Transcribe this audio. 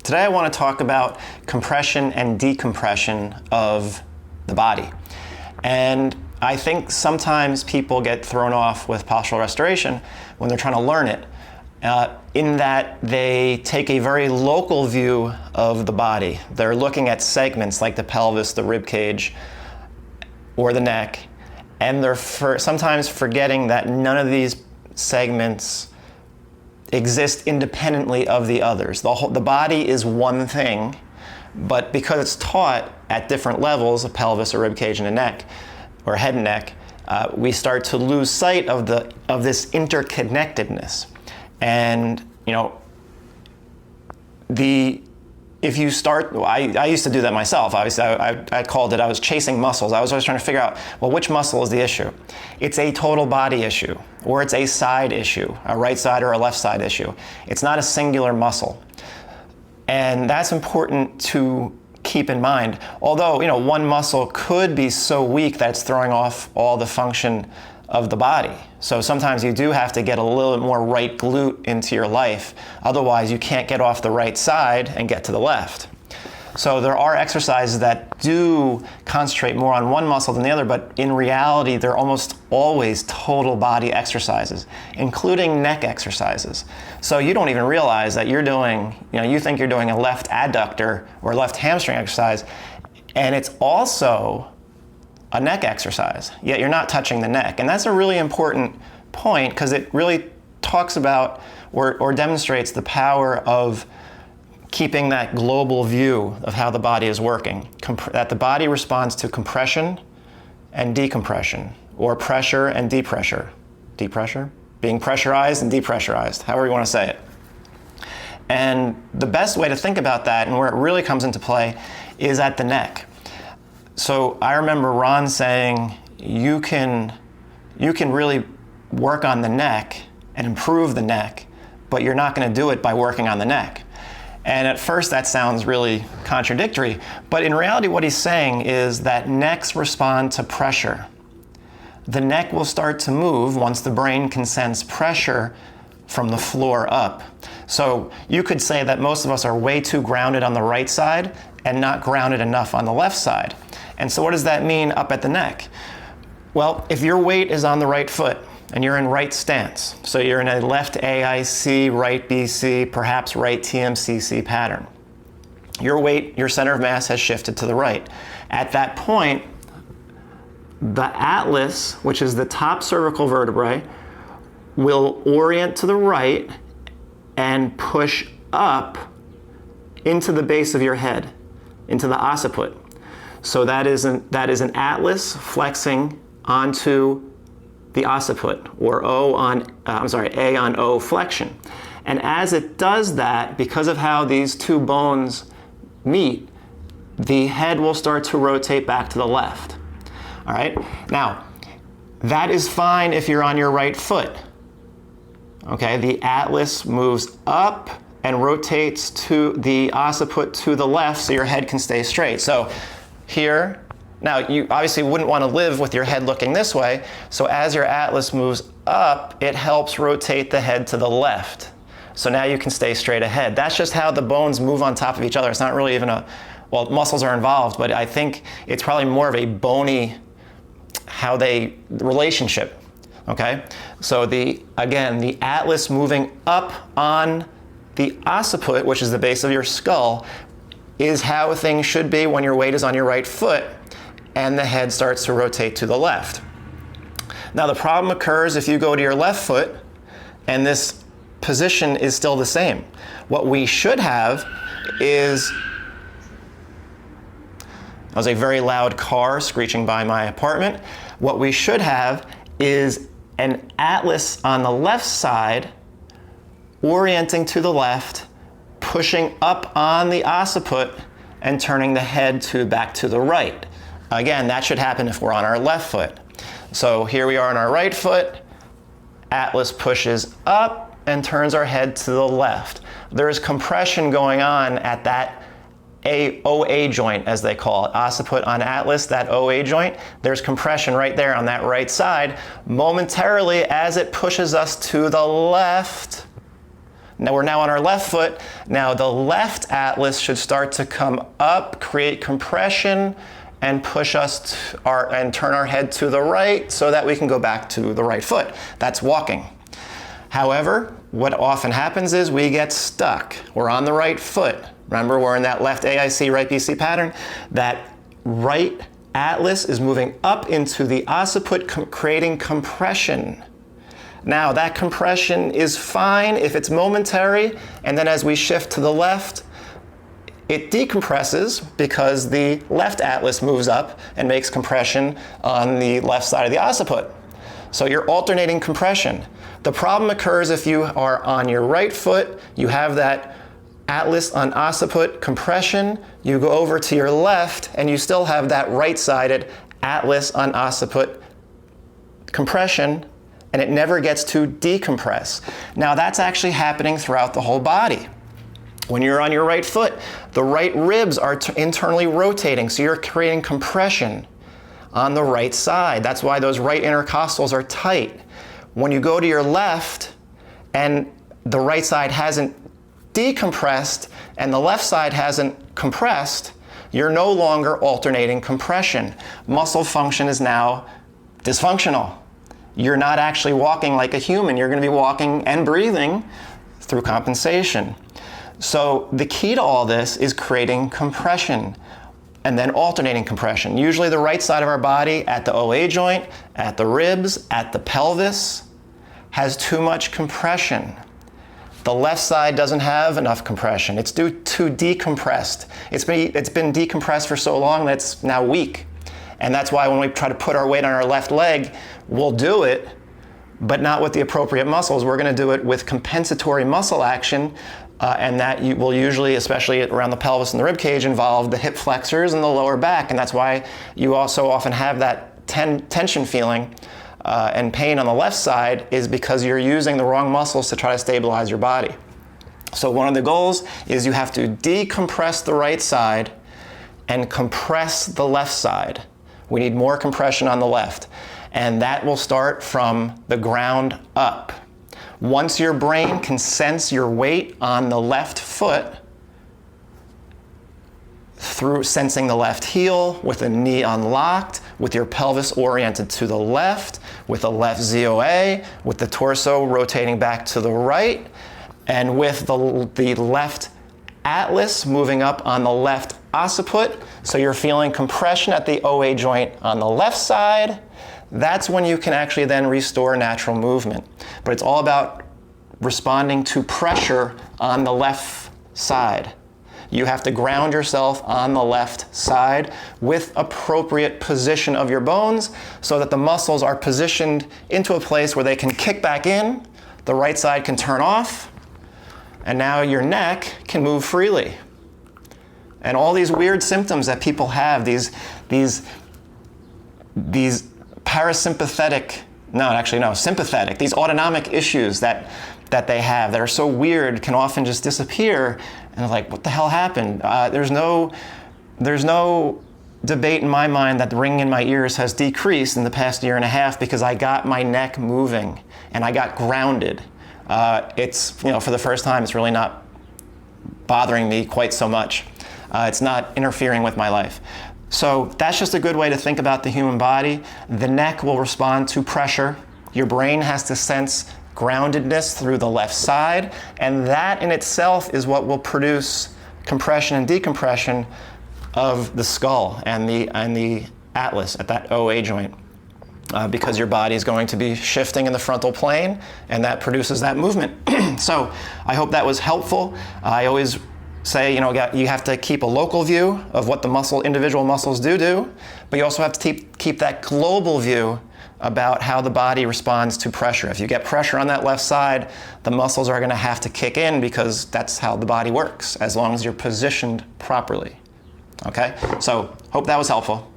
Today I want to talk about compression and decompression of the body. And I think sometimes people get thrown off with postural restoration when they're trying to learn it, in that they take a very local view of the body. They're looking at segments like the pelvis, the rib cage, or the neck, and they're sometimes forgetting that none of these segments exist independently of the others. The body is one thing, but because it's taught at different levels, a pelvis, a rib cage, and a neck, or head and neck, we start to lose sight of this interconnectedness. And if you start, I used to do that myself. Obviously, I called it, I was chasing muscles. I was always trying to figure out, well, which muscle is the issue? It's a total body issue, or it's a side issue, a right side or a left side issue. It's not a singular muscle. And that's important to keep in mind. Although, one muscle could be so weak that it's throwing off all the function of the body. So sometimes you do have to get a little bit more right glute into your life. Otherwise, you can't get off the right side and get to the left. So there are exercises that do concentrate more on one muscle than the other, but in reality, they're almost always total body exercises, including neck exercises. So you don't even realize that you're doing, you think you're doing a left adductor or left hamstring exercise, and it's also a neck exercise, yet you're not touching the neck. And that's a really important point because it really talks about or demonstrates the power of keeping that global view of how the body is working. That the body responds to compression and decompression, or pressure and depressure. Depressure? Being pressurized and depressurized, however you want to say it. And the best way to think about that and where it really comes into play is at the neck. So I remember Ron saying, you can really work on the neck and improve the neck, but you're not going to do it by working on the neck. And at first that sounds really contradictory, but in reality what he's saying is that necks respond to pressure. The neck will start to move once the brain can sense pressure from the floor up. So you could say that most of us are way too grounded on the right side and not grounded enough on the left side. And so what does that mean up at the neck? Well, if your weight is on the right foot and you're in right stance, so you're in a left AIC, right BC, perhaps right TMCC pattern, your weight, your center of mass has shifted to the right. At that point, the atlas, which is the top cervical vertebrae, will orient to the right and push up into the base of your head, into the occiput. So that is an atlas flexing onto the occiput, or A on O flexion. And as it does that, because of how these two bones meet, the head will start to rotate back to the left. All right? Now, that is fine if you're on your right foot. Okay, the atlas moves up and rotates to the occiput to the left so your head can stay straight. So here, now you obviously wouldn't want to live with your head looking this way, so as your atlas moves up, it helps rotate the head to the left. So now you can stay straight ahead. That's just how the bones move on top of each other. It's not really even muscles are involved, but I think it's probably more of a bony, relationship, okay? So again, the atlas moving up on the occiput, which is the base of your skull, is how things should be when your weight is on your right foot and the head starts to rotate to the left. Now the problem occurs if you go to your left foot and this position is still the same. What we should have is, that was a very loud car screeching by my apartment. What we should have is an atlas on the left side orienting to the left, pushing up on the occiput and turning the head back to the right. Again, that should happen if we're on our left foot. So here we are on our right foot, atlas pushes up and turns our head to the left. There is compression going on at that OA joint, as they call it, occiput on atlas, that OA joint. There's compression right there on that right side. Momentarily, as it pushes us to the left, Now we're now on our left foot. Now the left atlas should start to come up, create compression, and push us and turn our head to the right so that we can go back to the right foot. That's walking. However, what often happens is we get stuck. We're on the right foot. Remember, we're in that left AIC, right BC pattern. That right atlas is moving up into the occiput, creating compression. Now, that compression is fine if it's momentary, and then as we shift to the left, it decompresses because the left atlas moves up and makes compression on the left side of the occiput. So you're alternating compression. The problem occurs if you are on your right foot, you have that atlas on occiput compression, you go over to your left and you still have that right-sided atlas on occiput compression, and it never gets to decompress. Now that's actually happening throughout the whole body. When you're on your right foot, the right ribs are internally rotating, so you're creating compression on the right side. That's why those right intercostals are tight. When you go to your left and the right side hasn't decompressed and the left side hasn't compressed, you're no longer alternating compression. Muscle function is now dysfunctional. You're not actually walking like a human. You're going to be walking and breathing through compensation. So the key to all this is creating compression and then alternating compression. Usually the right side of our body at the OA joint, at the ribs, at the pelvis has too much compression. The left side doesn't have enough compression. It's too decompressed. It's been decompressed for so long that it's now weak. And that's why when we try to put our weight on our left leg, we'll do it, but not with the appropriate muscles. We're going to do it with compensatory muscle action, and that will usually, especially around the pelvis and the rib cage, involve the hip flexors and the lower back. And that's why you also often have that tension feeling and pain on the left side, is because you're using the wrong muscles to try to stabilize your body. So one of the goals is you have to decompress the right side and compress the left side. We need more compression on the left. And that will start from the ground up. Once your brain can sense your weight on the left foot, through sensing the left heel, with the knee unlocked, with your pelvis oriented to the left, with the left ZOA, with the torso rotating back to the right, and with the left atlas moving up on the left occiput, so you're feeling compression at the OA joint on the left side, that's when you can actually then restore natural movement. But it's all about responding to pressure on the left side. You have to ground yourself on the left side with appropriate position of your bones so that the muscles are positioned into a place where they can kick back in, the right side can turn off, and now your neck can move freely. And all these weird symptoms that people have, these sympathetic, these autonomic issues that they have that are so weird can often just disappear. And they're like, what the hell happened? There's no debate in my mind that the ringing in my ears has decreased in the past year and a half because I got my neck moving and I got grounded. It's, for the first time, it's really not bothering me quite so much. It's not interfering with my life. So that's just a good way to think about the human body. The neck will respond to pressure. Your brain has to sense groundedness through the left side, and that in itself is what will produce compression and decompression of the skull and the atlas at that OA joint. Because your body is going to be shifting in the frontal plane, and that produces that movement. So I hope that was helpful. I always say, you have to keep a local view of what the individual muscles do, but you also have to keep that global view about how the body responds to pressure. If you get pressure on that left side, the muscles are going to have to kick in because that's how the body works, as long as you're positioned properly. Okay? So hope that was helpful.